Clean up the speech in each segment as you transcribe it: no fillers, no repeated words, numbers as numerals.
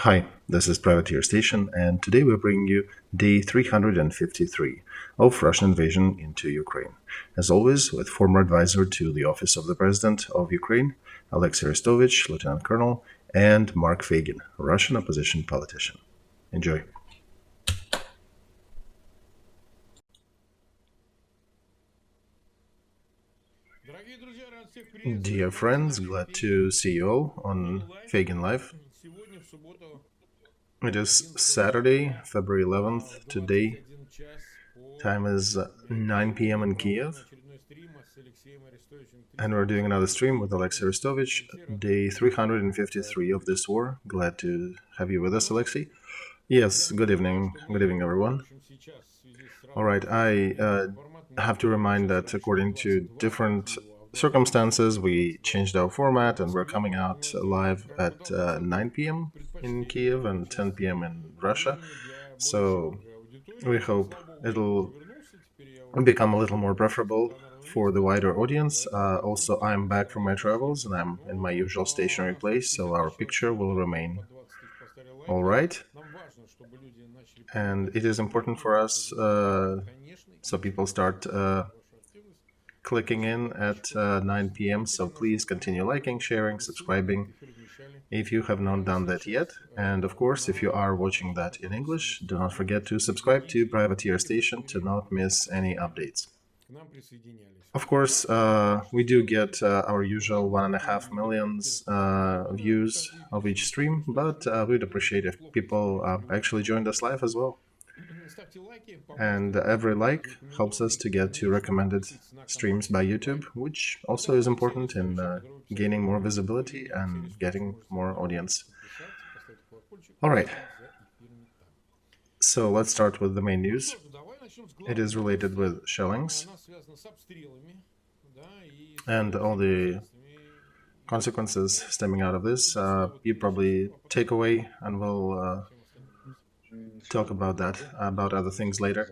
Hi, this is Privateer Station, and today we're bringing you day 353 of Russian invasion into Ukraine. As always, with former advisor to the Office of the President of Ukraine, Olexiy Arestovich, Lieutenant Colonel, and Mark Feygin, a Russian opposition politician. Enjoy. Dear friends, glad to see you all on Feygin Live. It is Saturday, February 11th, today. Time is 9 p.m. in Kiev. And we're doing another stream with Olexiy Arestovich, day 353 of this war. Glad to have you with us, Olexiy. Yes, good evening. Good evening, everyone. All right, I have to remind that according to different circumstances, we changed our format and we're coming out live at 9 p.m. in Kiev and 10 p.m. in Russia. So we hope it'll become a little more preferable for the wider audience. Also, I'm back from my travels and I'm in my usual stationary place, so our picture will remain all right. And it is important for us so people start clicking in at 9 p.m. So please continue liking, sharing, subscribing if you have not done that yet. And of course, if you are watching that in English, do not forget to subscribe to Privateer Station to not miss any updates. Of course, we do get our usual 1.5 million views of each stream, but we'd appreciate if people actually joined us live as well. And every like helps us to get to recommended streams by YouTube, which also is important in gaining more visibility and getting more audience. All right. So let's start with the main news. It is related with shellings and all the consequences stemming out of this. You probably take away, and we'll talk about that, about other things later.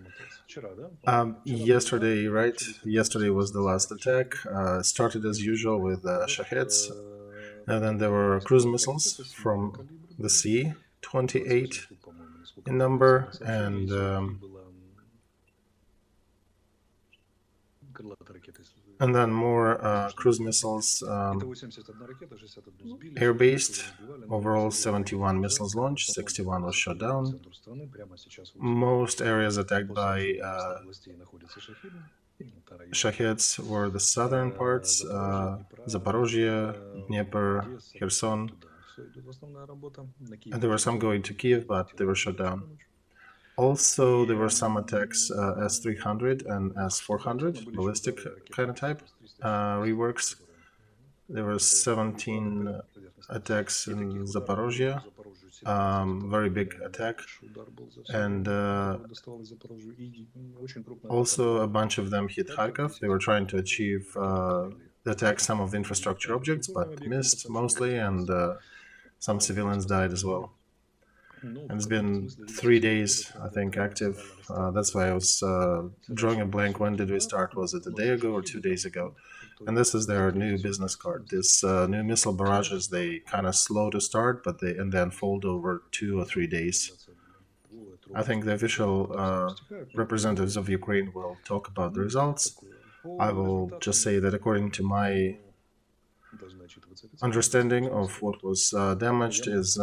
Yesterday, right? Yesterday was the last attack. Started as usual with Shaheds, and then there were cruise missiles from the sea, 28 in number, and then more cruise missiles, air-based. Overall, 71 missiles launched, 61 was shot down. Most areas attacked by Shaheds were the southern parts, Zaporozhye, Dnieper, Kherson. And there were some going to Kiev, but they were shot down. Also, there were some attacks S-300 and S-400, ballistic kind of type, reworks. There were 17 attacks in Zaporozhye, very big attack, and also a bunch of them hit Kharkov. They were trying to achieve attack some of the infrastructure objects, but missed mostly, and some civilians died as well. And it's been 3 days, I think, active. That's why I was drawing a blank. When did we start? Was it a day ago or 2 days ago? And this is their new business card. This new missile barrages, they kind of slow to start, but they unfold over 2 or 3 days. I think the official representatives of Ukraine will talk about the results. I will just say that according to my understanding of what was damaged is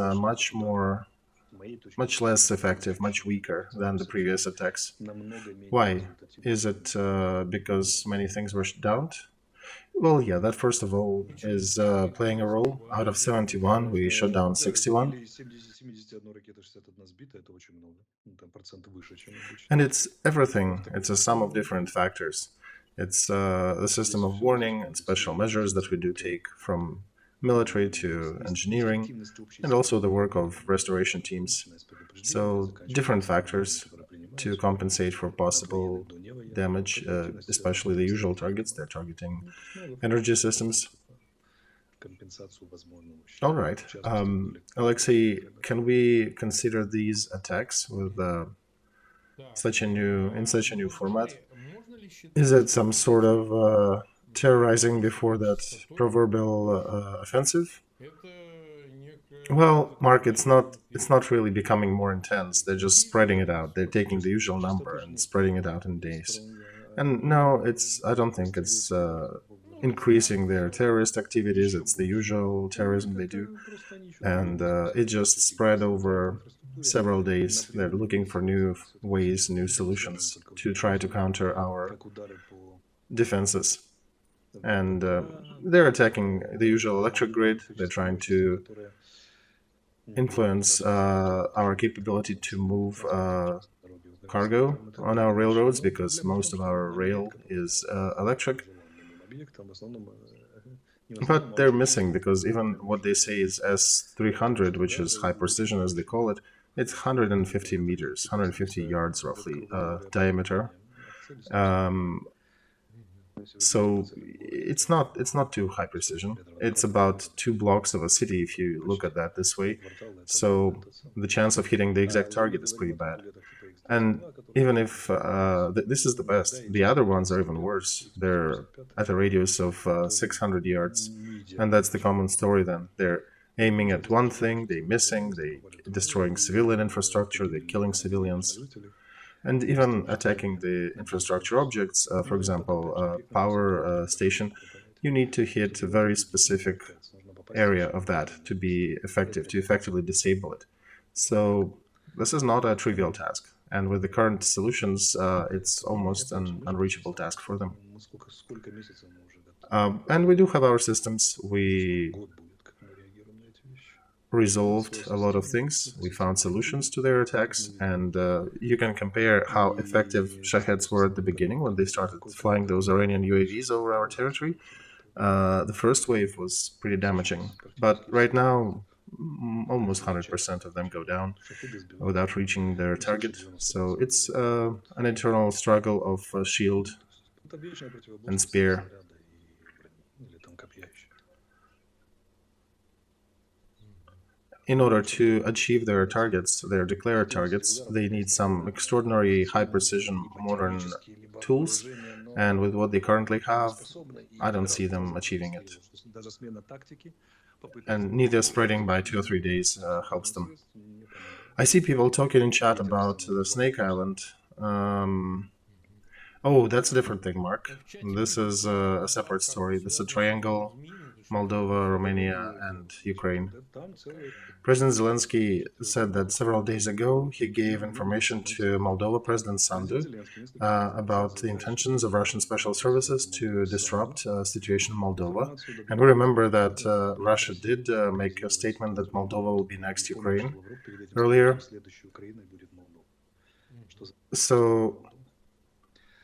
much less effective, much weaker than the previous attacks. Why? Is it because many things were downed? Well, yeah, that first of all is playing a role. Out of 71, we shot down 61. And it's everything. It's a sum of different factors. It's the system of warning and special measures that we do take, from military to engineering, and also the work of restoration teams. So different factors to compensate for possible damage, especially the usual targets. They're targeting energy systems. All right. Olexiy, can we consider these attacks with such a new format? Is it some sort of terrorizing before that proverbial offensive? Well, Mark, it's not really becoming more intense. They're just spreading it out. They're taking the usual number and spreading it out in days. And no, I don't think it's increasing their terrorist activities. It's the usual terrorism they do. And it just spread over several days. They're looking for new ways, new solutions to try to counter our defenses. And they're attacking the usual electric grid. They're trying to influence our capability to move cargo on our railroads because most of our rail is electric. But they're missing because even what they say is S300, which is high precision as they call it, it's 150 meters, 150 yards roughly diameter. So it's not too high precision. It's about 2 blocks of a city if you look at that this way. So the chance of hitting the exact target is pretty bad. And even if this is the best, the other ones are even worse. They're at a radius of 600 yards, and that's the common story. Then they're aiming at one thing, they're missing, they destroying civilian infrastructure, they're killing civilians and even attacking the infrastructure objects, for example, a power station, you need to hit a very specific area of that to be effective, to effectively disable it. So this is not a trivial task. And with the current solutions, it's almost an unreachable task for them. And we do have our systems. We resolved a lot of things. We found solutions to their attacks, and you can compare how effective Shaheds were at the beginning when they started flying those Iranian UAVs over our territory. The first wave was pretty damaging, but right now almost 100% of them go down without reaching their target. So it's an eternal struggle of shield and spear. In order to achieve their targets, their declared targets, they need some extraordinary high-precision modern tools, and with what they currently have, I don't see them achieving it. And neither spreading by 2 or 3 days helps them. I see people talking in chat about the Snake Island. Oh, that's a different thing, Mark. This is a separate story. This is a triangle: Moldova, Romania, and Ukraine. President Zelensky said that several days ago he gave information to Moldova President Sandu about the intentions of Russian special services to disrupt the situation in Moldova. And we remember that Russia did make a statement that Moldova will be next Ukraine earlier. So,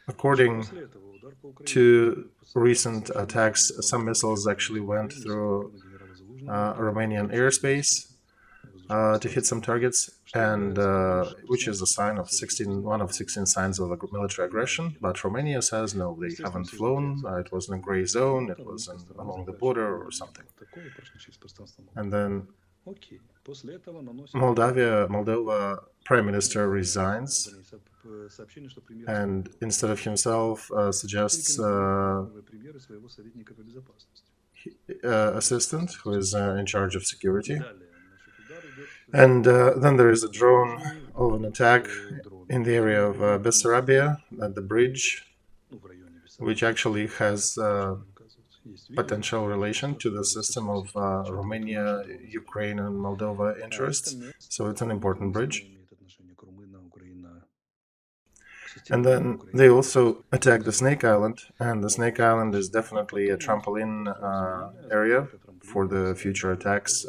according to recent attacks, some missiles actually went through Romanian airspace to hit some targets, and which is a sign of one of 16 signs of military aggression. But Romania says no, they haven't flown. It was in a gray zone. It was along the border or something. And then Moldova Prime Minister resigns, and instead of himself suggests assistant who is in charge of security. And then there is a drone of an attack in the area of Bessarabia at the bridge, which actually has potential relation to the system of Romania, Ukraine, and Moldova interests. So it's an important bridge. And then they also attacked the Snake Island, and the Snake Island is definitely a trampoline area for the future attacks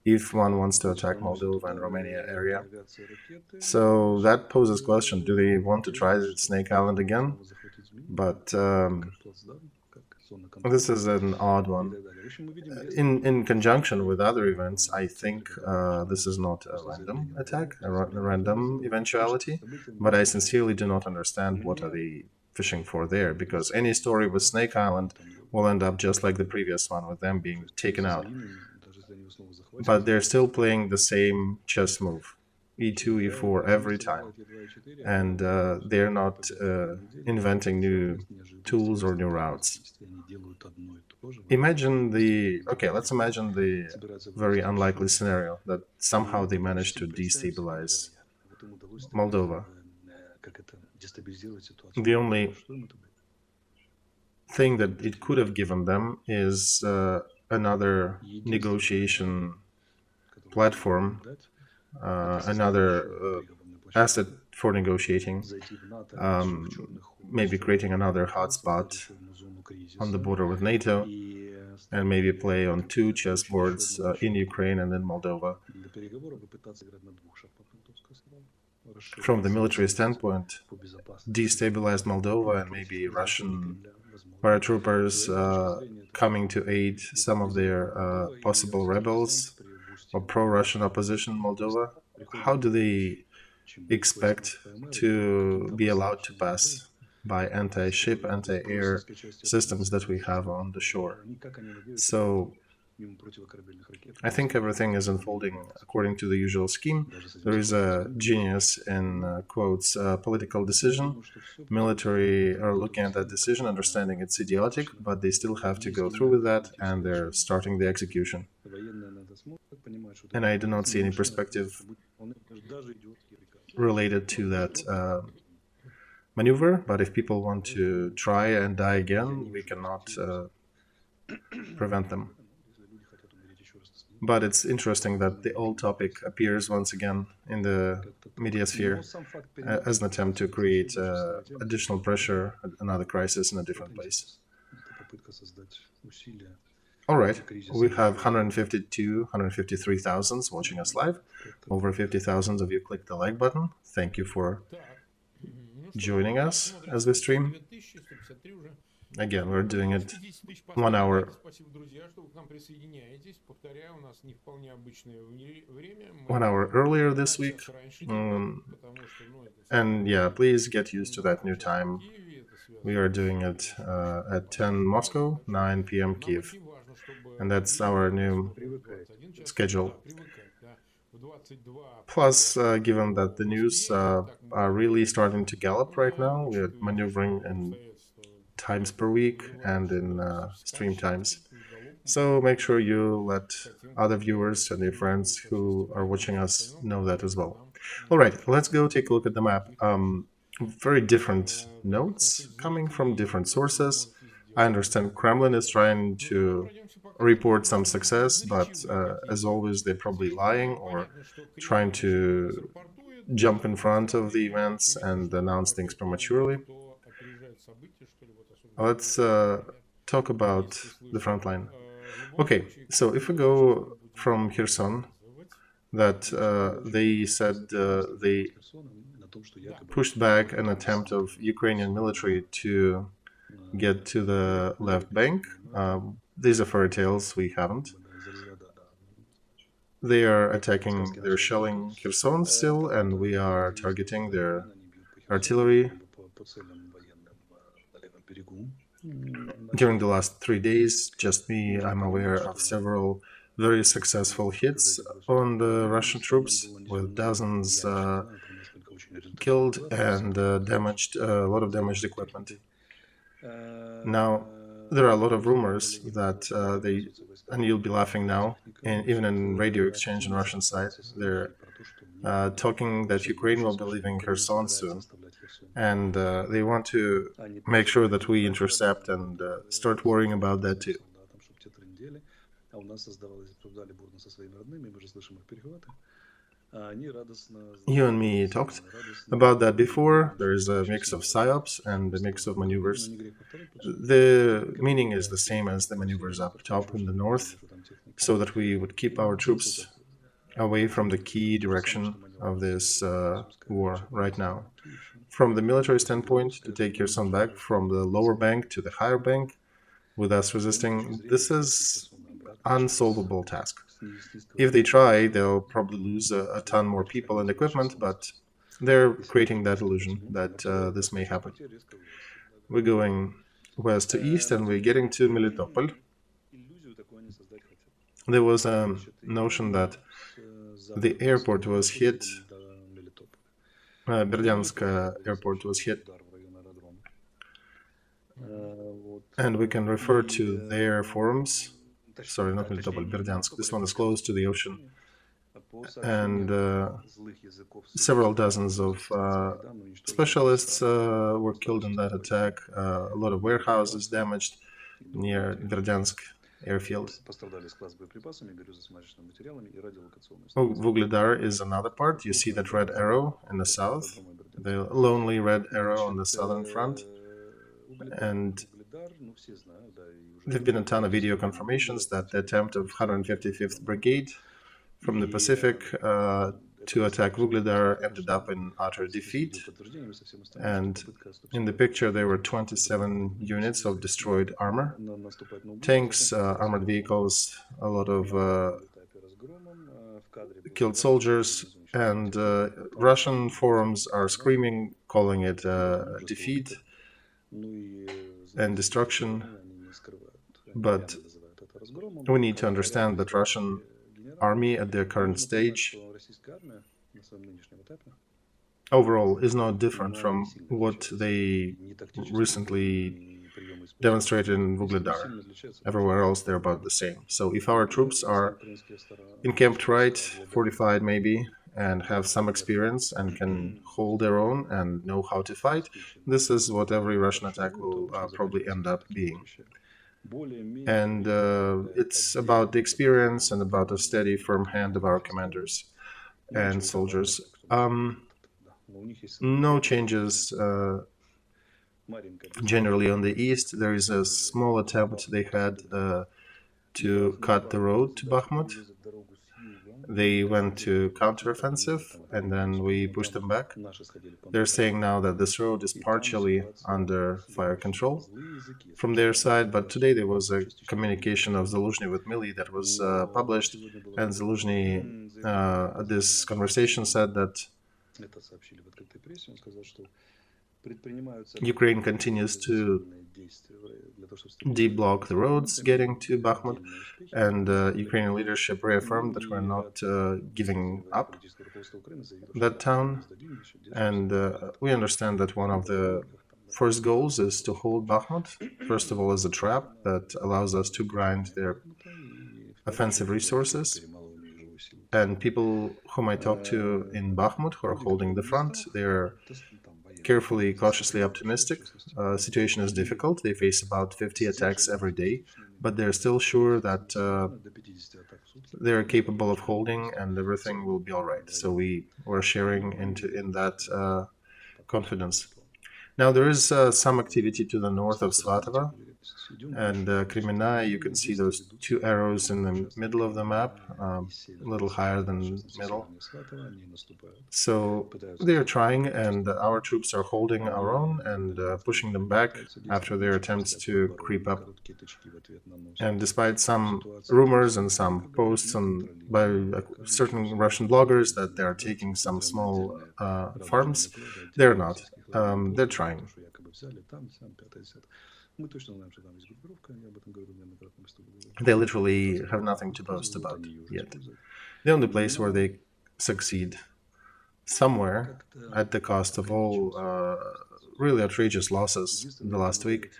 if one wants to attack Moldova and Romania area. So that poses question: do they want to try Snake Island again? But this is an odd one. In conjunction with other events, I think this is not a random attack, a random eventuality, but I sincerely do not understand what are they fishing for there, because any story with Snake Island will end up just like the previous one, with them being taken out. But they're still playing the same chess move. e2, e4 every time. And they're not inventing new tools or new routes. Let's imagine the very unlikely scenario that somehow they manage to destabilize Moldova. The only thing that it could have given them is another negotiation platform, another asset for negotiating, maybe creating another hotspot on the border with NATO, and maybe play on two chessboards in Ukraine and in Moldova. From the military standpoint, destabilize Moldova and maybe Russian paratroopers coming to aid some of their possible rebels or pro-Russian opposition in Moldova. How do they expect to be allowed to pass by anti-ship, anti-air systems that we have on the shore? So I think everything is unfolding according to the usual scheme. There is a genius in quotes political decision. Military are looking at that decision, understanding it's idiotic, but they still have to go through with that, and they're starting the execution. And I do not see any perspective related to that maneuver, but if people want to try and die again, we cannot prevent them. But it's interesting that the old topic appears once again in the media sphere as an attempt to create additional pressure, another crisis in a different place. All right, we have 153,000 watching us live. Over 50,000 of you clicked the like button. Thank you for joining us as we stream. Again, we're doing it 1 hour. 1 hour earlier this week. And yeah, please get used to that new time. We are doing it at 10 Moscow, 9 p.m. Kiev. And that's our new schedule. Plus, given that the news are really starting to gallop right now, we are maneuvering in times per week and in stream times. So make sure you let other viewers and your friends who are watching us know that as well. All right, let's go take a look at the map. Very different notes coming from different sources. I understand Kremlin is trying to report some success, but as always, they're probably lying or trying to jump in front of the events and announce things prematurely. Let's talk about the front line. Okay, so if we go from Kherson, that they said they pushed back an attempt of Ukrainian military to get to the left bank. These are fairy tales, we haven't. They are attacking, they're shelling Kherson still, and we are targeting their artillery. During the last 3 days, just me, I'm aware of several very successful hits on the Russian troops, with dozens killed and damaged, a lot of damaged equipment. Now, there are a lot of rumors that and you'll be laughing now, and even in radio exchange on Russian side, they're talking that Ukraine will be leaving Kherson soon. And they want to make sure that we intercept and start worrying about that too. You and me talked about that before. There is a mix of psyops and a mix of maneuvers. The meaning is the same as the maneuvers up top in the north, so that we would keep our troops away from the key direction of this war right now. From the military standpoint, to take Kherson back from the lower bank to the higher bank, with us resisting, this is unsolvable task. If they try, they'll probably lose a ton more people and equipment, but they're creating that illusion that this may happen. We're going west to east, and we're getting to Melitopol. There was a notion that the airport was hit Berdyansk airport was hit. And we can refer to their forums. Sorry, not Melitopol, Berdyansk. This one is close to the ocean. And several dozens of specialists were killed in that attack. A lot of warehouses damaged near Berdyansk airfield. Vugledar is another part. You see that red arrow in the south, the lonely red arrow on the southern front. And there have been a ton of video confirmations that the attempt of 155th Brigade from the Pacific to attack Vugledar ended up in utter defeat. And in the picture, there were 27 units of destroyed armor, tanks, armored vehicles, a lot of killed soldiers, and Russian forums are screaming, calling it defeat and destruction. But we need to understand that Russian army at their current stage overall is not different from what they recently demonstrated in Vugledar. Everywhere else they're about the same. So if our troops are encamped right, fortified maybe, and have some experience and can hold their own and know how to fight, this is what every Russian attack will probably end up being. And it's about the experience and about a steady, firm hand of our commanders and soldiers. No changes generally on the east. There is a small attempt they had to cut the road to Bakhmut. They went to counteroffensive, and then we pushed them back. They're saying now that this road is partially under fire control from their side, but today there was a communication of Zaluzhny with Mili that was published, and Zaluzhny at this conversation said that Ukraine continues to de-block the roads getting to Bakhmut, and Ukrainian leadership reaffirmed that we're not giving up that town. And we understand that one of the first goals is to hold Bakhmut, first of all as a trap that allows us to grind their offensive resources. And people whom I talk to in Bakhmut who are holding the front, they're carefully, cautiously optimistic. Situation is difficult. They face about 50 attacks every day, but they're still sure that they're capable of holding and everything will be all right. So we were sharing in that confidence. Now there is some activity to the north of Svatova and Kremenaya. You can see those two arrows in the middle of the map, a little higher than middle. So they are trying, and our troops are holding our own and pushing them back after their attempts to creep up. And despite some rumors and some posts by certain Russian bloggers that they are taking some small farms, they're not. They're trying. They literally have nothing to boast about yet. The only place where they succeed somewhere at the cost of all really outrageous losses in the last week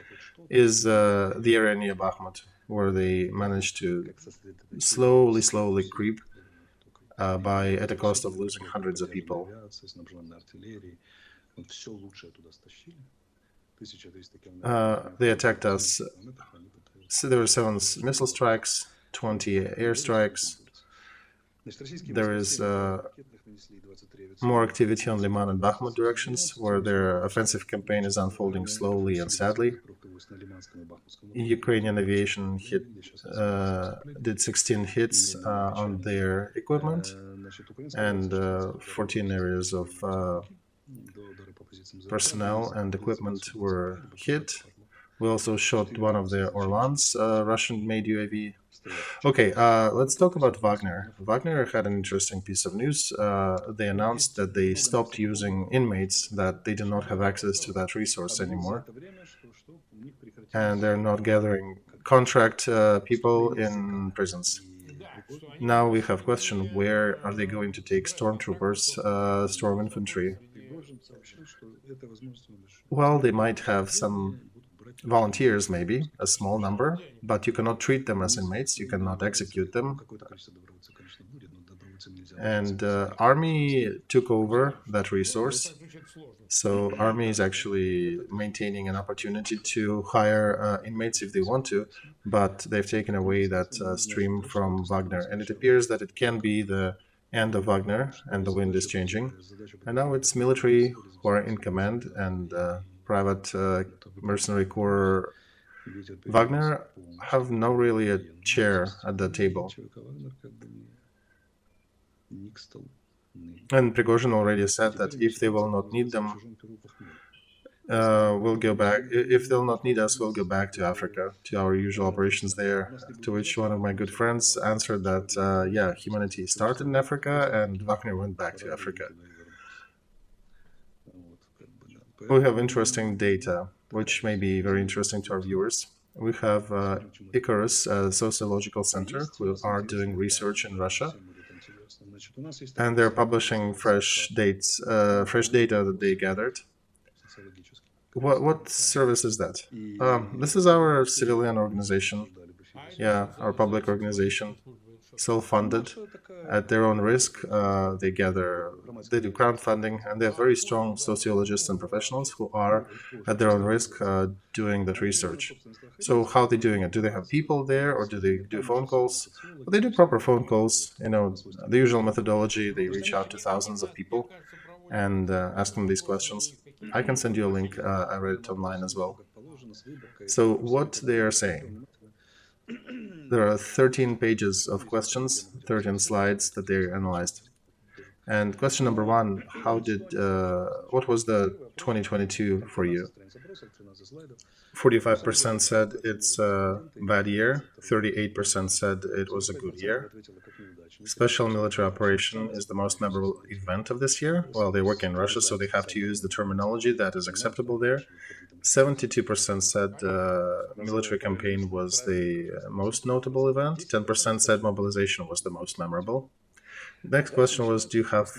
is the area near Bakhmut, where they managed to slowly creep at the cost of losing hundreds of people. They attacked us. So there were 7 missile strikes, 20 airstrikes. There is more activity on Liman and Bakhmut directions, where their offensive campaign is unfolding slowly and sadly. Ukrainian aviation did 16 hits on their equipment, and 14 areas of personnel and equipment were hit. We also shot one of the Orlans, Russian-made UAV. Okay, let's talk about Wagner. Wagner had an interesting piece of news. They announced that they stopped using inmates, that they do not have access to that resource anymore. And they're not gathering contract people in prisons. Now we have question, where are they going to take stormtroopers, storm infantry? Well, they might have some volunteers, maybe, a small number, but you cannot treat them as inmates, you cannot execute them. And army took over that resource. So army is actually maintaining an opportunity to hire inmates if they want to, but they've taken away that stream from Wagner. And it appears that it can be the end of Wagner, and the wind is changing. And now it's military who are in command, and private mercenary corps Wagner have no really a chair at the table. And Prigozhin already said that if they will not need them, we'll go back. If they'll not need us, we'll go back to Africa, to our usual operations there. To which one of my good friends answered that, yeah, humanity started in Africa and Wagner went back to Africa. We have interesting data, which may be very interesting to our viewers. We have Icarus, a sociological center, who are doing research in Russia. And they're publishing fresh data that they gathered. What service is that? This is our civilian organization. Yeah, our public organization, self-funded, at their own risk. They do crowdfunding, and they have very strong sociologists and professionals who are at their own risk doing that research. So how are they doing it? Do they have people there, or do they do phone calls? Well, they do proper phone calls. You know, the usual methodology. They reach out to thousands of people and ask them these questions. I can send you a link. I read it online as well. So what they are saying. There are 13 pages of questions, 13 slides that they analyzed. And question number one, what was the 2022 for you? 45% said it's a bad year, 38% said it was a good year. Special military operation is the most memorable event of this year. Well, they work in Russia, so they have to use the terminology that is acceptable there. 72% said military campaign was the most notable event. 10% said mobilization was the most memorable. Next question was, do you have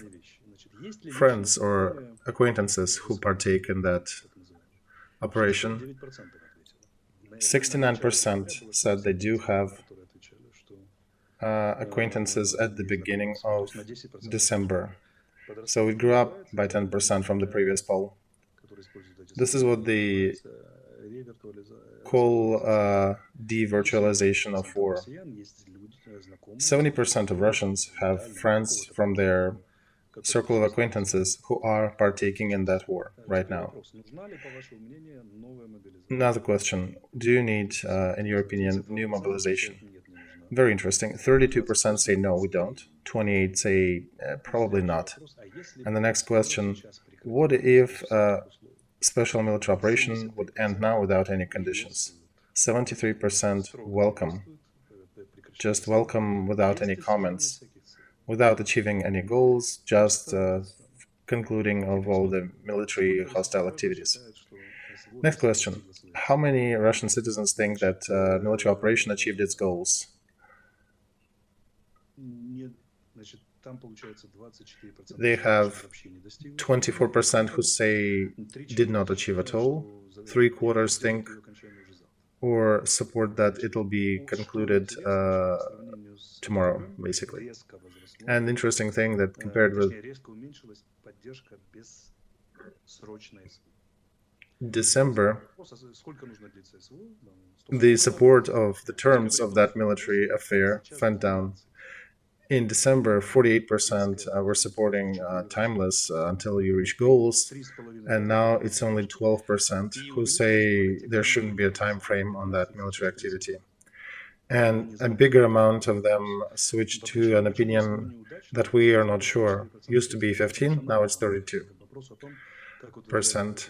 friends or acquaintances who partake in that operation? 69% said they do have acquaintances at the beginning of December. So it grew up by 10% from the previous poll. This is what they call de-virtualization of war. 70% of Russians have friends from their circle of acquaintances who are partaking in that war right now. Another question, do you need, in your opinion, new mobilization? Very interesting. 32% say no, we don't. 28% say probably not. And the next question, what if special military operation would end now without any conditions? 73% welcome. Just welcome without any comments, without achieving any goals, just concluding of all the military hostile activities. Next question. How many Russian citizens think that military operation achieved its goals? They have 24% who say did not achieve at all. 3/4 think or support that it'll be concluded tomorrow, basically. And interesting thing that compared with December, the support of the terms of that military affair went down. In December, 48% were supporting timeless until you reach goals, and now it's only 12% who say there shouldn't be a time frame on that military activity. And a bigger amount of them switched to an opinion that we are not sure. Used to be 15, now it's 32%.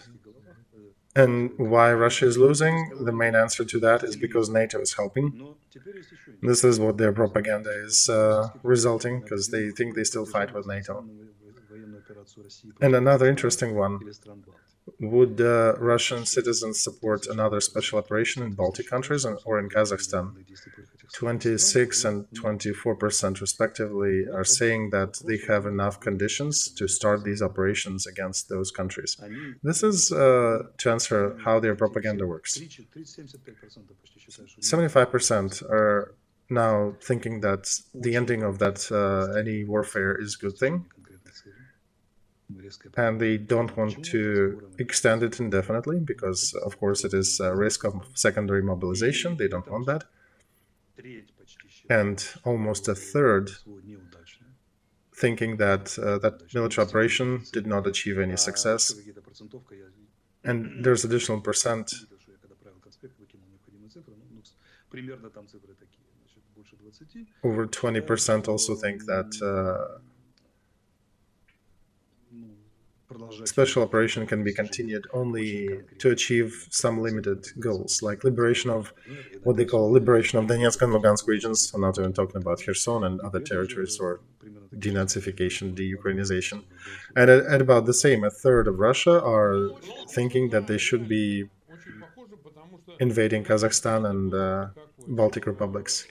And why Russia is losing? The main answer to that is because NATO is helping. This is what their propaganda is resulting, because they think they still fight with NATO. And another interesting one, Would Russian citizens support another special operation in Baltic countries or in Kazakhstan? 26 and 24% respectively are saying that they have enough conditions to start these operations against those countries. This is to answer how their propaganda works. 75% are now thinking that the ending of that any warfare is a good thing, and they don't want to extend it indefinitely because, of course, it is a risk of secondary mobilization. They don't want that. And almost a third thinking that that military operation did not achieve any success. And there's additional percent. Over 20% also think that special operation can be continued only to achieve some limited goals, like liberation of what they call liberation of Donetsk and Lugansk regions. I'm not even talking about Kherson and other territories, or denazification, de-Ukrainization. And at about the same, a third of Russia are thinking that they should be invading Kazakhstan and Baltic republics.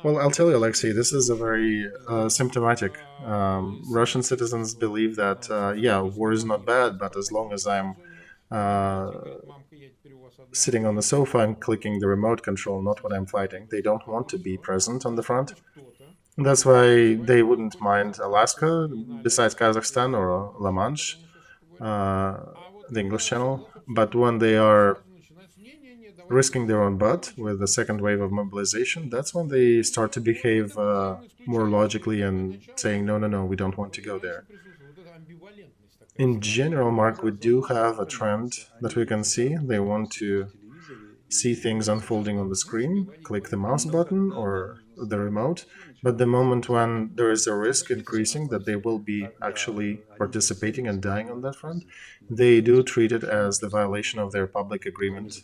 Well, I'll tell you, Olexiy, this is a very symptomatic. Russian citizens believe that, yeah, war is not bad, but as long as I'm sitting on the sofa and clicking the remote control, not when I'm fighting, they don't want to be present on the front. And that's why they wouldn't mind Alaska, besides Kazakhstan or La Manche, the English Channel. But when they are risking their own butt with the second wave of mobilization, that's when they start to behave more logically and saying, no, no, no, we don't want to go there. In general, Mark, we do have a trend that we can see. They want to see things unfolding on the screen, click the mouse button or the remote, but the moment when there is a risk increasing that they will be actually participating and dying on that front, they do treat it as the violation of their public agreement,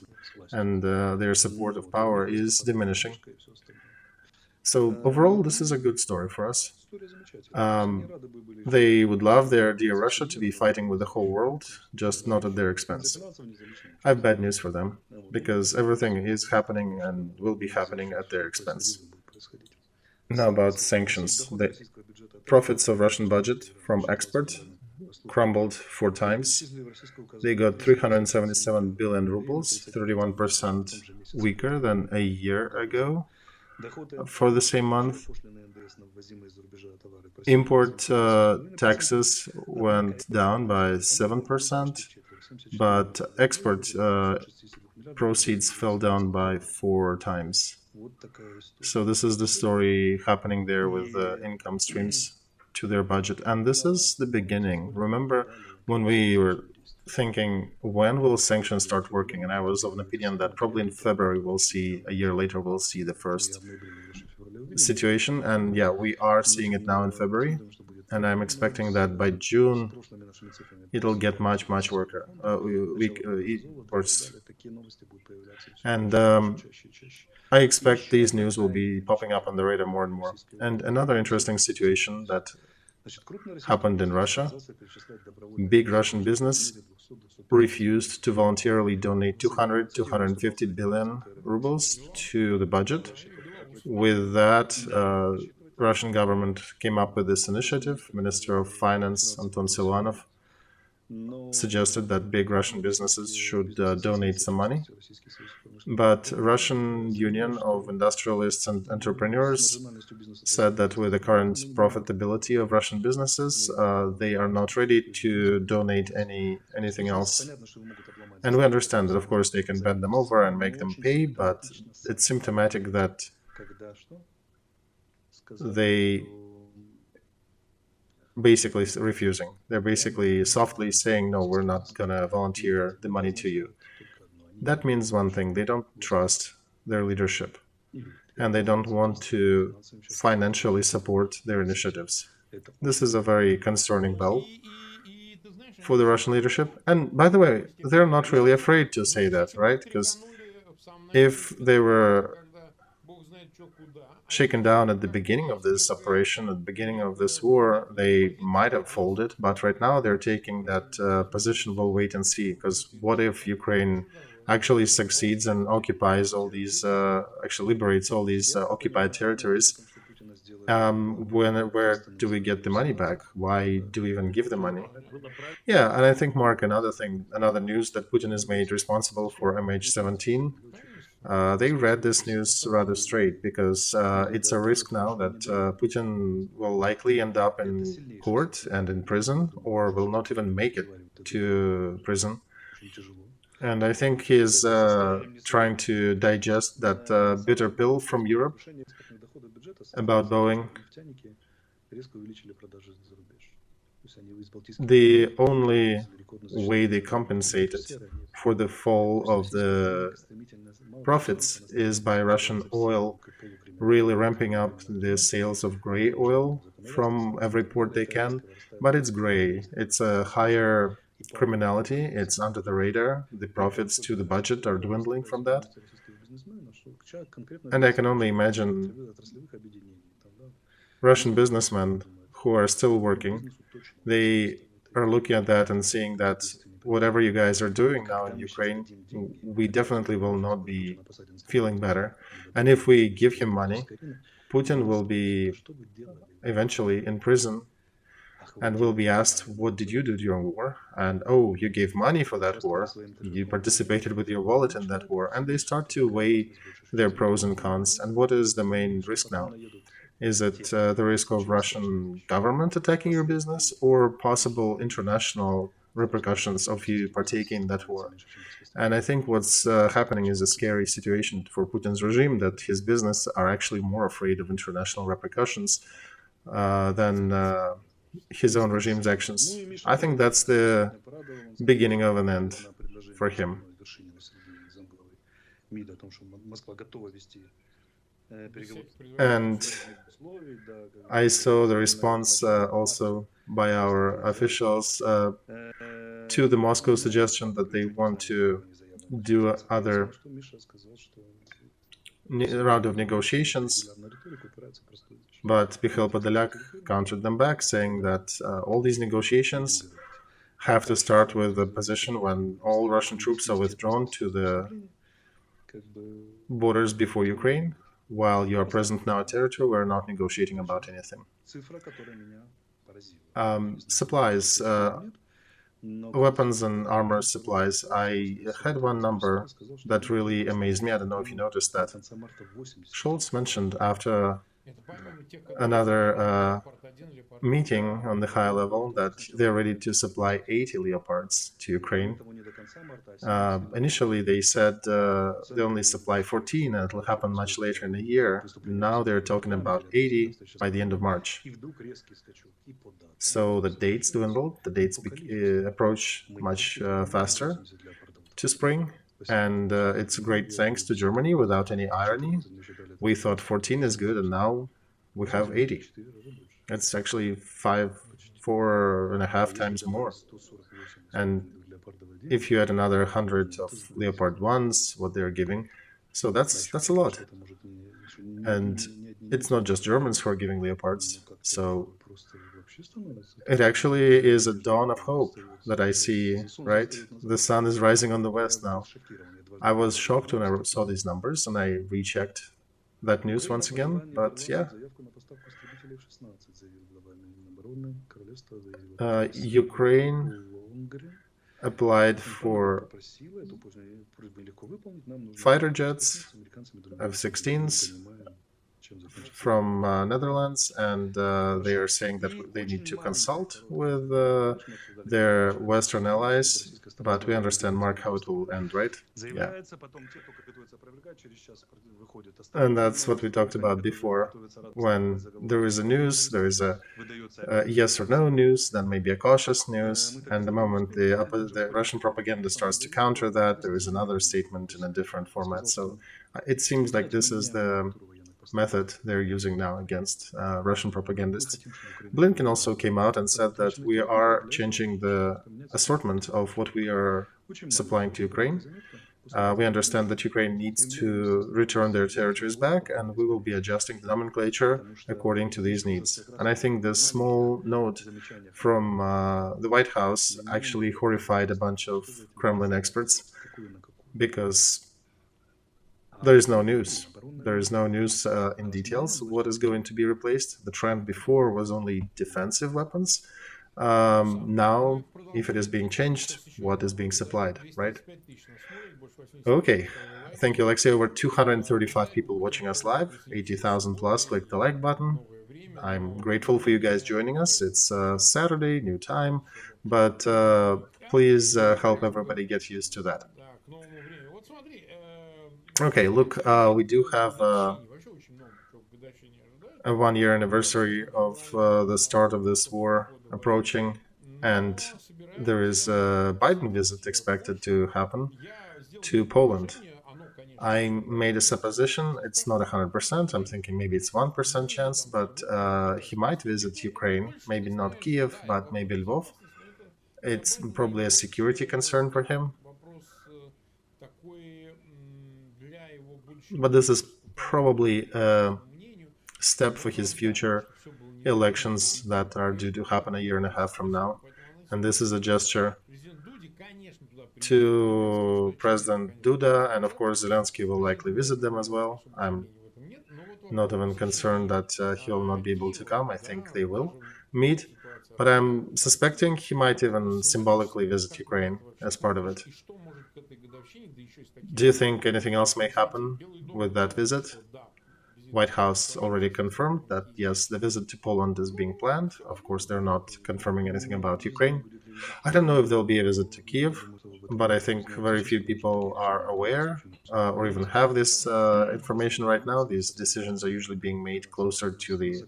and their support of power is diminishing. So overall, this is a good story for us. They would love their dear Russia to be fighting with the whole world, just not at their expense. I have bad news for them, because everything is happening and will be happening at their expense. Now about sanctions. The profits of Russian budget from export crumbled 4 times. They got 377 billion rubles, 31% weaker than a year ago. For the same month, import taxes went down by 7%, but export proceeds fell down by 4 times. So this is the story happening there with income streams to their budget. And this is the beginning. Remember when we were thinking, when will sanctions start working? And I was of an opinion that probably in February we'll see, a year later we'll see the first situation. And yeah, we are seeing it now in February. And I'm expecting that by June it'll get much, much worse. And I expect these news will be popping up on the radar more and more. And another interesting situation that happened in Russia, big Russian business refused to voluntarily donate 250 billion rubles to the budget. With that, Russian government came up with this initiative. Minister of Finance Anton Siluanov suggested that big Russian businesses should donate some money. But Russian Union of Industrialists and Entrepreneurs said that with the current profitability of Russian businesses, they are not ready to donate anything else. And we understand that, of course, they can bend them over and make them pay, but it's symptomatic that they basically refusing. They're basically softly saying, no, we're not going to volunteer the money to you. That means one thing: they don't trust their leadership, and they don't want to financially support their initiatives. This is a very concerning bell for the Russian leadership. And by the way, they're not really afraid to say that, right? Because if they were shaken down at the beginning of this operation, at the beginning of this war, they might have folded. But right now they're taking that position. We'll wait and see. Because what if Ukraine actually succeeds and occupies all these, actually liberates all these occupied territories? Where do we get the money back? Why do we even give the money? Yeah, and I think, Mark, another news that Putin is made responsible for MH17. They read this news rather straight because it's a risk now that Putin will likely end up in court and in prison, or will not even make it to prison. And I think he's trying to digest that bitter pill from Europe about Boeing. The only way they compensated for the fall of the profits is by Russian oil really ramping up the sales of gray oil from every port they can. But it's gray. It's a higher criminality. It's under the radar. The profits to the budget are dwindling from that. And I can only imagine Russian businessmen who are still working, they are looking at that and seeing that whatever you guys are doing now in Ukraine, we definitely will not be feeling better. And if we give him money, Putin will be eventually in prison and will be asked, what did you do during war? And, oh, you gave money for that war. You participated with your wallet in that war. And they start to weigh their pros and cons. And what is the main risk now? Is it the risk of Russian government attacking your business, or possible international repercussions of you partaking in that war? And I think what's happening is a scary situation for Putin's regime, that his business are actually more afraid of international repercussions than his own regime's actions. I think that's the beginning of an end for him. And I saw the response also by our officials to the Moscow suggestion that they want to do other round of negotiations. But Mikhail Podolyak countered them back, saying that all these negotiations have to start with the position when all Russian troops are withdrawn to the borders before Ukraine. While you are present in our territory, we're not negotiating about anything. Supplies, weapons and armor supplies. I had one number that really amazed me. I don't know if you noticed that. Scholz mentioned after another meeting on the high level that they're ready to supply 80 Leopards to Ukraine. Initially, they said they only supply 14, and it'll happen much later in the year. Now they're talking about 80 by the end of March. So the dates dwindled, the dates approach much faster to spring. And it's great thanks to Germany, without any irony. We thought 14 is good, and now we have 80. It's actually 4.5 times more. And if you add another 100 of Leopard 1s, what they're giving, so that's a lot. And it's not just Germans who are giving Leopards. So it actually is a dawn of hope that I see, right? The sun is rising on the west now. I was shocked when I saw these numbers, and I rechecked that news once again, but yeah. Ukraine applied for fighter jets, F-16s, from Netherlands, and they are saying that they need to consult with their Western allies, but we understand, Mark, how it will end, right? Yeah. And that's what we talked about before. When there is a news, there is a yes or no news, then maybe a cautious news, and the moment the Russian propaganda starts to counter that, there is another statement in a different format. So it seems like this is the method they're using now against Russian propagandists. Blinken also came out and said that we are changing the assortment of what we are supplying to Ukraine. We understand that Ukraine needs to return their territories back, and we will be adjusting the nomenclature according to these needs. And I think the small note from the White House actually horrified a bunch of Kremlin experts, because there is no news. There is no news in details what is going to be replaced. The trend before was only defensive weapons. Now, if it is being changed, what is being supplied, right? Okay, thank you, Olexiy. Over 235 people watching us live, 80,000 plus. Click the like button. I'm grateful for you guys joining us. It's Saturday, new time, but please help everybody get used to that. Okay, look, we do have a 1-year anniversary of the start of this war approaching, and there is a Biden visit expected to happen to Poland. I made a supposition. It's not 100%. I'm thinking maybe it's 1% chance, but he might visit Ukraine. Maybe not Kiev, but maybe Lvov. It's probably a security concern for him. But this is probably a step for his future elections that are due to happen a year and a half from now. And this is a gesture to President Duda, and of course Zelensky will likely visit them as well. I'm not even concerned that he will not be able to come. I think they will meet, but I'm suspecting he might even symbolically visit Ukraine as part of it. Do you think anything else may happen with that visit? White House already confirmed that, yes, the visit to Poland is being planned. Of course, they're not confirming anything about Ukraine. I don't know if there'll be a visit to Kiev, but I think very few people are aware or even have this information right now. These decisions are usually being made closer to the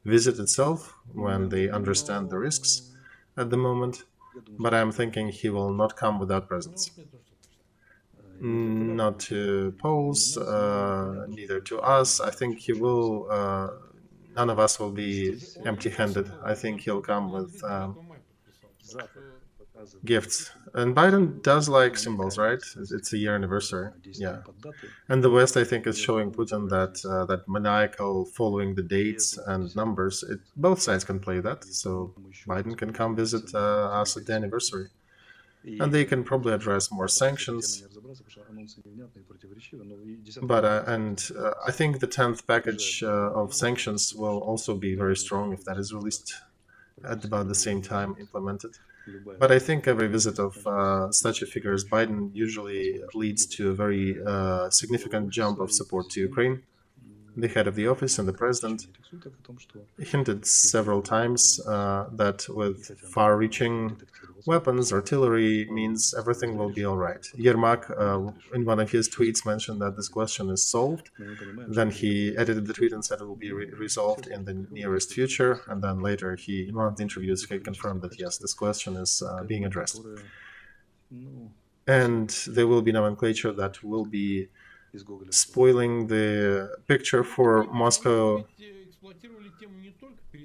visit itself, when they understand the risks at the moment. But I'm thinking he will not come without presents. Not to Poles, neither to us. I think he will, none of us will be empty-handed. I think he'll come with gifts. And Biden does like symbols, right? It's a year anniversary. Yeah. And the West, I think, is showing Putin that that maniacal following the dates and numbers. Both sides can play that. So Biden can come visit us at the anniversary. And they can probably address more sanctions. But I think the 10th package of sanctions will also be very strong if that is released at about the same time implemented. But I think every visit of such a figure as Biden usually leads to a very significant jump of support to Ukraine. The head of the office and the president hinted several times that with far-reaching weapons, artillery means everything will be all right. Yermak, in one of his tweets, mentioned that this question is solved. Then he edited the tweet and said it will be resolved in the nearest future. And then later, in one of the interviews, he confirmed that, yes, this question is being addressed. And there will be nomenclature that will be spoiling the picture for Moscow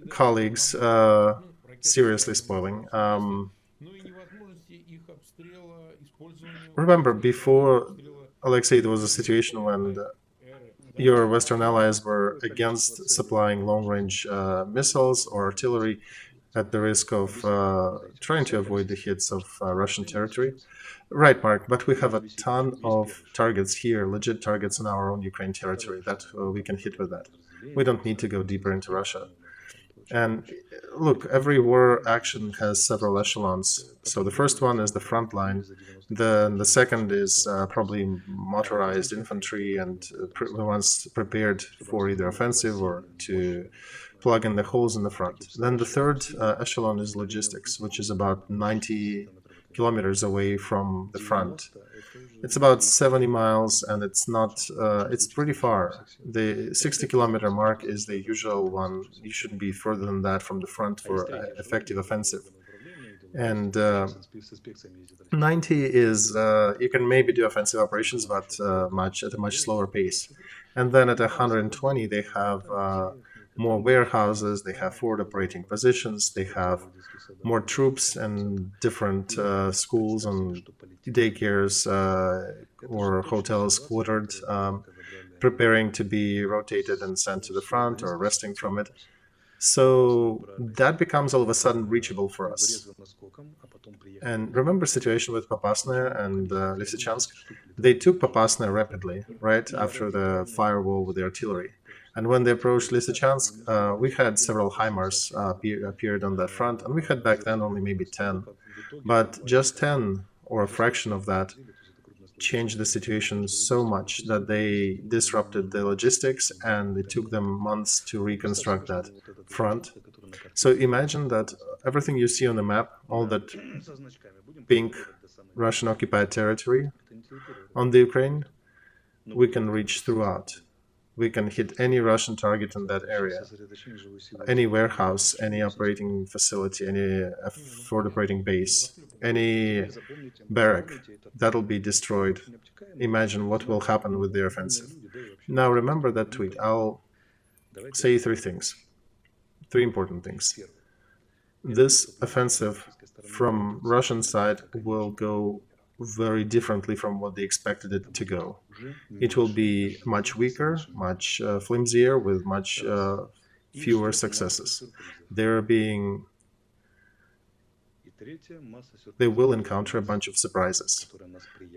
colleagues, seriously spoiling. Remember, before Olexiy, there was a situation when your Western allies were against supplying long-range missiles or artillery at the risk of trying to avoid the hits of Russian territory. Right, Mark, but we have a ton of targets here, legit targets in our own Ukraine territory that we can hit with that. We don't need to go deeper into Russia. And look, every war action has several echelons. So the first one is the front line. The second is probably motorized infantry and the ones prepared for either offensive or to plug in the holes in the front. Then the third echelon is logistics, which is about 90 kilometers away from the front. It's about 70 miles, and it's not, it's pretty far. The 60-kilometer mark is the usual one. You shouldn't be further than that from the front for effective offensive. And 90 is, you can maybe do offensive operations, but at a much slower pace. And then at 120, they have more warehouses, they have forward operating positions, they have more troops and different schools and daycares or hotels quartered, preparing to be rotated and sent to the front or resting from it. So that becomes all of a sudden reachable for us. And remember situation with Popasna and Lysychansk? They took Popasna rapidly, right after the firewall with the artillery. And when they approached Lysychansk, we had several HIMARS appeared on that front, and we had back then only maybe 10. But just 10, or a fraction of that, changed the situation so much that they disrupted the logistics, and it took them months to reconstruct that front. So imagine that everything you see on the map, all that pink Russian occupied territory on the Ukraine, we can reach throughout. We can hit any Russian target in that area, any warehouse, any operating facility, any forward operating base, any barrack, that'll be destroyed. Imagine what will happen with the offensive. Now remember that tweet. I'll say three important things. This offensive from Russian side will go very differently from what they expected it to go. It will be much weaker, much flimsier, with much fewer successes. They will encounter a bunch of surprises.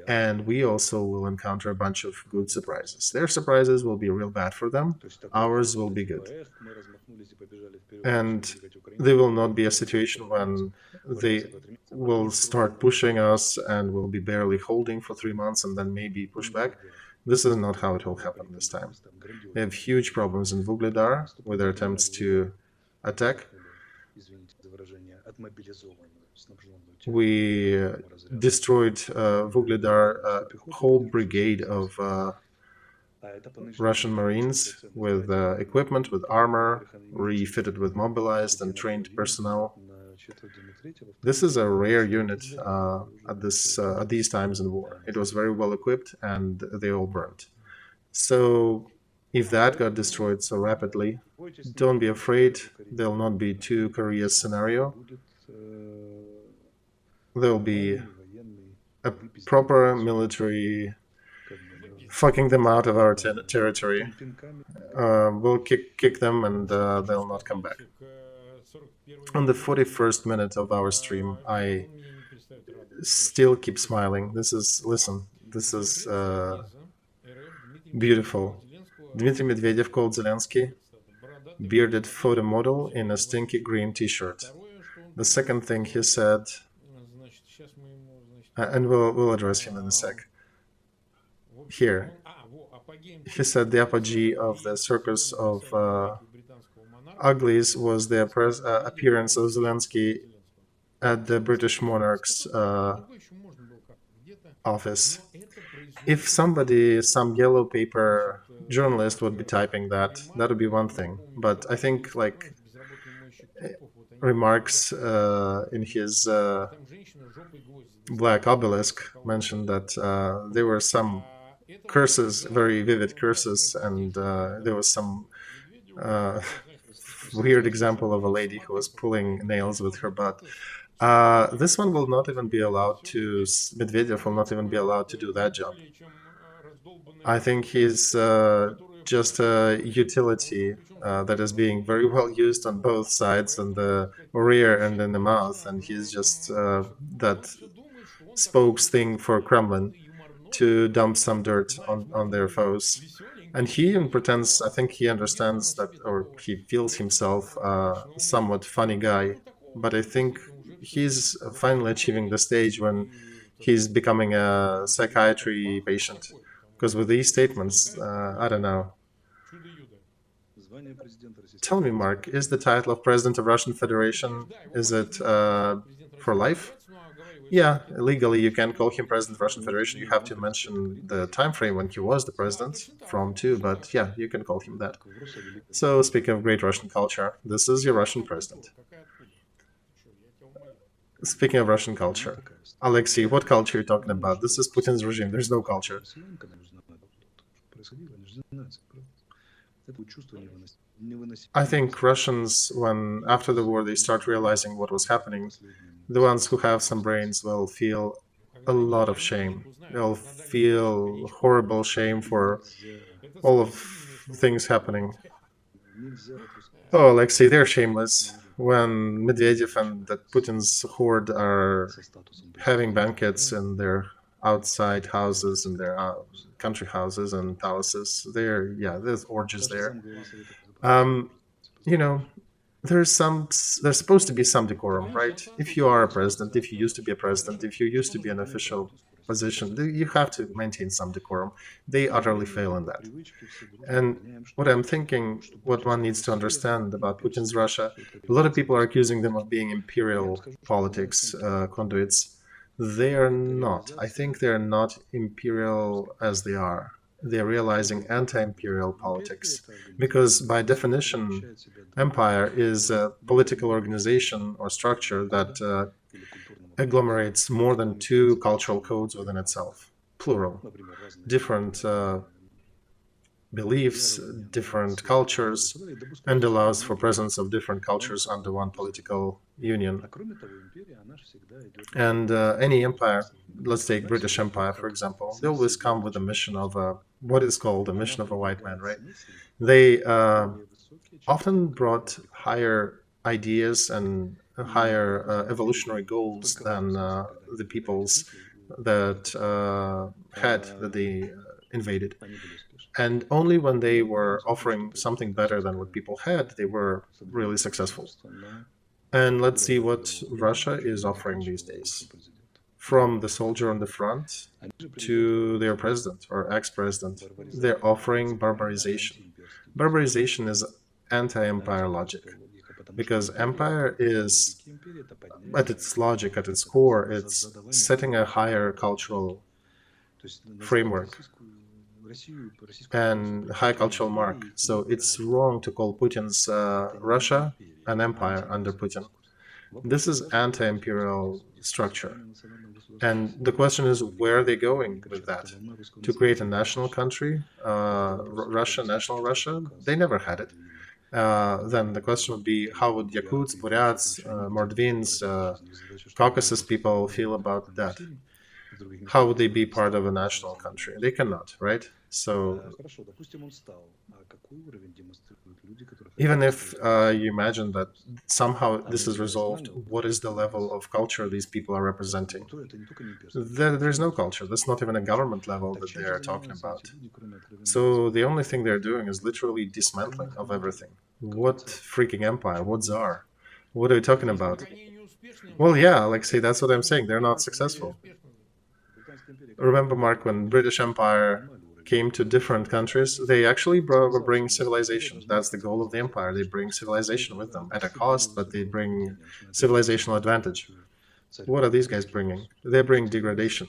And we also will encounter a bunch of good surprises. Their surprises will be real bad for them. Ours will be good. And there will not be a situation when they will start pushing us and will be barely holding for 3 months and then maybe push back. This is not how it will happen this time. They have huge problems in Vuhledar with their attempts to attack. We destroyed Vuhledar, a whole brigade of Russian Marines with equipment, with armor, refitted with mobilized and trained personnel. This is a rare unit at these times in war. It was very well equipped and they all burned. So if that got destroyed so rapidly, don't be afraid. There'll not be two Koreas scenario. There'll be a proper military fucking them out of our territory. We'll kick them and they'll not come back. On the 41st minute of our stream, I still keep smiling. This is beautiful. Dmitry Medvedev called Zelensky bearded photo model in a stinky green t-shirt. The second thing he said, and we'll address him in a sec. Here, he said the apogee of the circus of uglies was the appearance of Zelensky at the British monarch's office. If somebody, some yellow paper journalist would be typing that, that would be one thing. But I think like remarks in his black obelisk mentioned that there were some curses, very vivid curses, and there was some weird example of a lady who was pulling nails with her butt. This one will not even be allowed to, Medvedev will not even be allowed to do that job. I think he's just a utility that is being very well used on both sides, in the rear and in the mouth, and he's just that spokes thing for Kremlin to dump some dirt on their foes. And he even pretends, I think he understands that, or he feels himself a somewhat funny guy, but I think he's finally achieving the stage when he's becoming a psychiatry patient. Because with these statements, I don't know. Tell me, Mark, is the title of President of Russian Federation, is it for life? Yeah, legally you can call him President of Russian Federation. You have to mention the time frame when he was the president from too, but yeah, you can call him that. So speaking of great Russian culture, this is your Russian president. Speaking of Russian culture, Olexiy, what culture are you talking about? This is Putin's regime. There's no culture. I think Russians, when after the war they start realizing what was happening, the ones who have some brains will feel a lot of shame. They'll feel horrible shame for all of things happening. Oh, Alexei, they're shameless. When Medvedev and that Putin's horde are having banquets in their outside houses and their country houses and palaces, there's orgies there. You know, there's supposed to be some decorum, right? If you are a president, if you used to be a president, if you used to be an official position, you have to maintain some decorum. They utterly fail in that. And what I'm thinking, what one needs to understand about Putin's Russia, a lot of people are accusing them of being imperial politics conduits. They are not. I think they're not imperial as they are. They're realizing anti-imperial politics, because by definition, empire is a political organization or structure that agglomerates more than two cultural codes within itself, plural, different beliefs, different cultures, and allows for presence of different cultures under one political union. And any empire, let's take British Empire, for example, they always come with a mission of what is called a mission of a white man, right? They often brought higher ideas and higher evolutionary goals than the peoples that they invaded. And only when they were offering something better than what people had, they were really successful. And let's see what Russia is offering these days. From the soldier on the front to their president or ex-president, they're offering barbarization. Barbarization is anti-empire logic, because empire is, at its logic, at its core, it's setting a higher cultural framework and high cultural mark. So it's wrong to call Putin's Russia an empire under Putin. This is anti-imperial structure. And the question is, where are they going with that? To create a national country, Russia, national Russia? They never had it. Then the question would be, how would Yakuts, Buryats, Mordvins, Caucasus people feel about that? How would they be part of a national country? They cannot, right? So even if you imagine that somehow this is resolved, what is the level of culture these people are representing? There's no culture. That's not even a government level that they are talking about. So the only thing they're doing is literally dismantling of everything. What freaking empire? What czar? What are we talking about? Well, yeah, Alexei, that's what I'm saying. They're not successful. Remember, Mark, when British Empire came to different countries, they actually bring civilization. That's the goal of the empire. They bring civilization with them at a cost, but they bring civilizational advantage. What are these guys bringing? They bring degradation.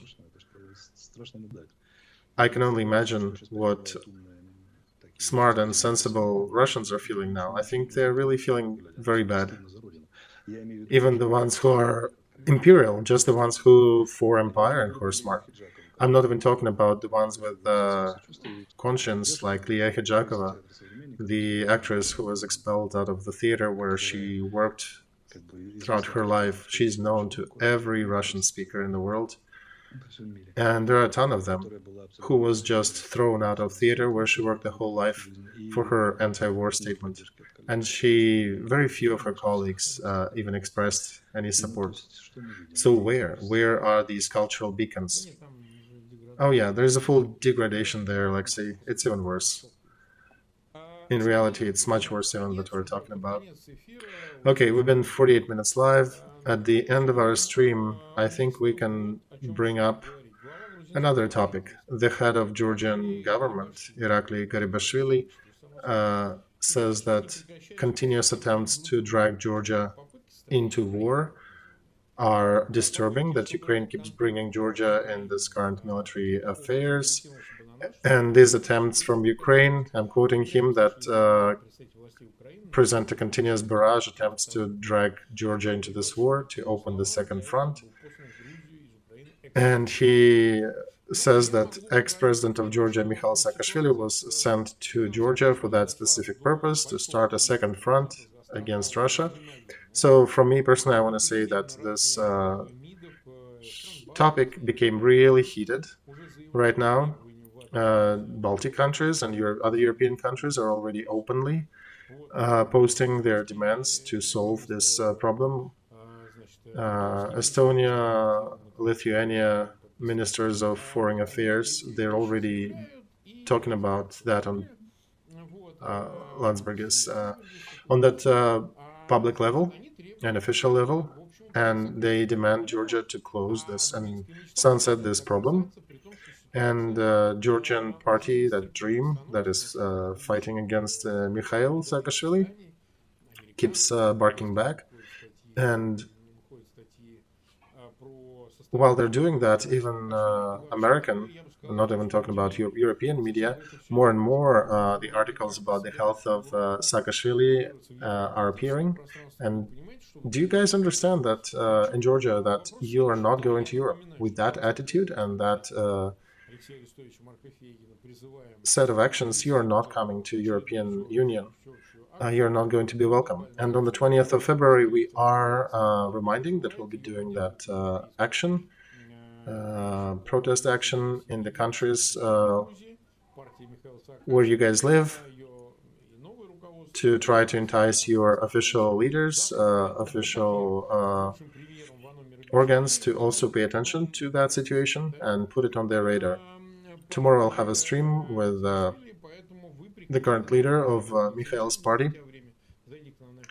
I can only imagine what smart and sensible Russians are feeling now. I think they're really feeling very bad. Even the ones who are imperial, just the ones who for empire and who are smart. I'm not even talking about the ones with conscience, like Lia Hidjakova, the actress who was expelled out of the theater where she worked throughout her life. She's known to every Russian speaker in the world. And there are a ton of them who was just thrown out of theater where she worked the whole life for her anti-war statement. And very few of her colleagues even expressed any support. So where are these cultural beacons? Oh yeah, there's a full degradation there, Alexei. It's even worse. In reality, it's much worse than what we're talking about. Okay, we've been 48 minutes live. At the end of our stream, I think we can bring up another topic. The head of Georgian government, Irakli Garibashvili, says that continuous attempts to drag Georgia into war are disturbing, that Ukraine keeps bringing Georgia in this current military affairs. And these attempts from Ukraine, I'm quoting him, that present a continuous barrage attempts to drag Georgia into this war, to open the second front. And he says that ex-president of Georgia, Mikhail Saakashvili, was sent to Georgia for that specific purpose, to start a second front against Russia. So from me personally, I want to say that this topic became really heated right now. Baltic countries and other European countries are already openly posting their demands to solve this problem. Estonia, Lithuania, ministers of foreign affairs, they're already talking about that on Landsbergis, on that public level and official level, and they demand Georgia to close this and sunset this problem. And Georgian party, that Dream, that is fighting against Mikhail Saakashvili, keeps barking back. And while they're doing that, even American, not even talking about European media, more and more the articles about the health of Saakashvili are appearing. And do you guys understand that in Georgia that you are not going to Europe with that attitude and that set of actions? You are not coming to European Union. You're not going to be welcome. And on the 20th of February, we are reminding that we'll be doing that action, protest action in the countries where you guys live, to try to entice your official leaders, official organs to also pay attention to that situation and put it on their radar. Tomorrow I'll have a stream with the current leader of Mikhail's party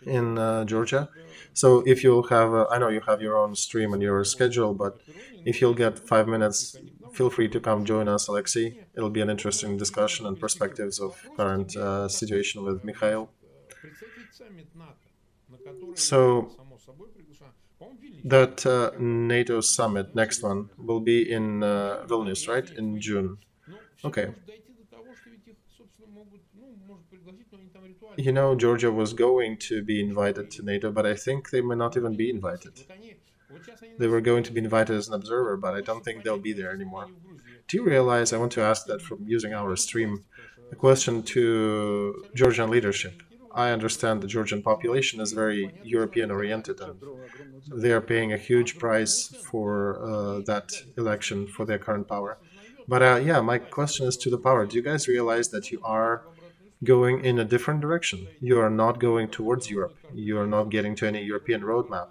in Georgia. So if you'll have, I know you have your own stream on your schedule, but if you'll get 5 minutes, feel free to come join us, Olexiy. It'll be an interesting discussion and perspectives of current situation with Mikhail. So that NATO summit, next one, will be in Vilnius, right? In June. Okay. You know, Georgia was going to be invited to NATO, but I think they may not even be invited. They were going to be invited as an observer, but I don't think they'll be there anymore. Do you realize, I want to ask that from using our stream, a question to Georgian leadership. I understand the Georgian population is very European-oriented, and they are paying a huge price for that election for their current power. But yeah, my question is to the power. Do you guys realize that you are going in a different direction? You are not going towards Europe. You are not getting to any European roadmap,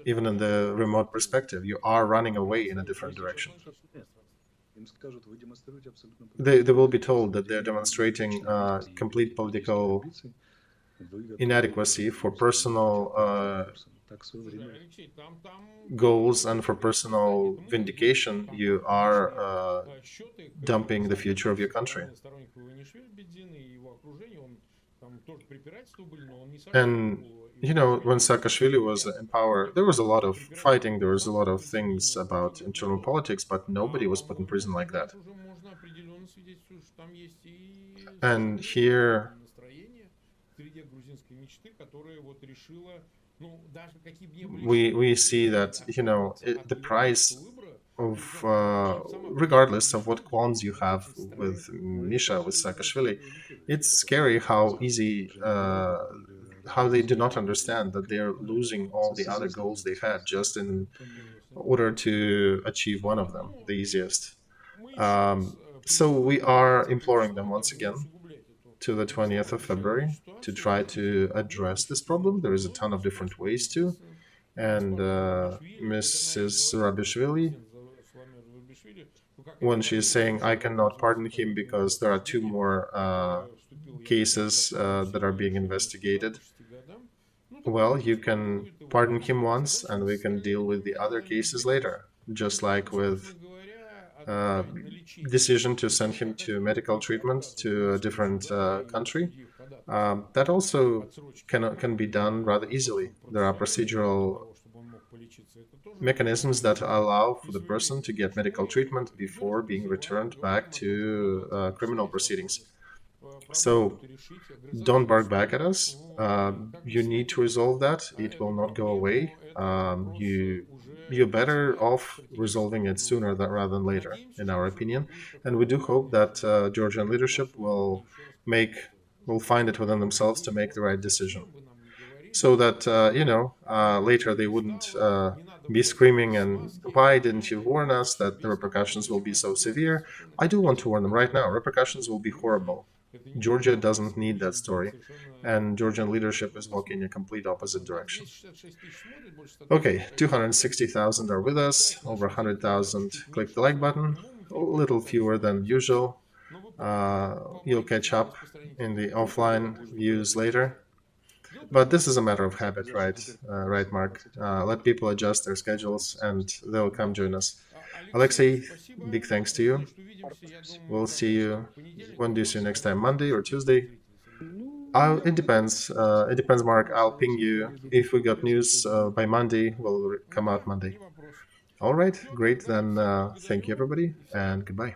even in the remote perspective. You are running away in a different direction. They will be told that they're demonstrating complete political inadequacy for personal goals and for personal vindication. You are dumping the future of your country. And, you know, when Saakashvili was in power, there was a lot of fighting, there was a lot of things about internal politics, but nobody was put in prison like that. And here, we see that, you know, the price of, regardless of what qualms you have with Misha, with Saakashvili, it's scary how easy, how they do not understand that they're losing all the other goals they had just in order to achieve one of them, the easiest. So we are imploring them once again to the 20th of February to try to address this problem. There is a ton of different ways to. And Mrs. Rabishvili, when she's saying, I cannot pardon him because there are 2 more cases that are being investigated, well, you can pardon him once and we can deal with the other cases later, just like with decision to send him to medical treatment to a different country. That also can be done rather easily. There are procedural mechanisms that allow for the person to get medical treatment before being returned back to criminal proceedings. So don't bark back at us. You need to resolve that. It will not go away. You're better off resolving it sooner rather than later, in our opinion. And we do hope that Georgian leadership will find it within themselves to make the right decision, so that later they wouldn't be screaming, and why didn't you warn us that the repercussions will be so severe? I do want to warn them right now. Repercussions will be horrible. Georgia doesn't need that story, and Georgian leadership is walking in a complete opposite direction. Okay, 260,000 are with us, over 100,000 click the like button, a little fewer than usual. You'll catch up in the offline views later. But this is a matter of habit, right? Right, Mark? Let people adjust their schedules and they'll come join us. Olexiy, big thanks to you. We'll see you. When do you see you next time? Monday or Tuesday? It depends. It depends, Mark. I'll ping you. If we got news by Monday, we'll come out Monday. All right, great. Then thank you, everybody, and goodbye.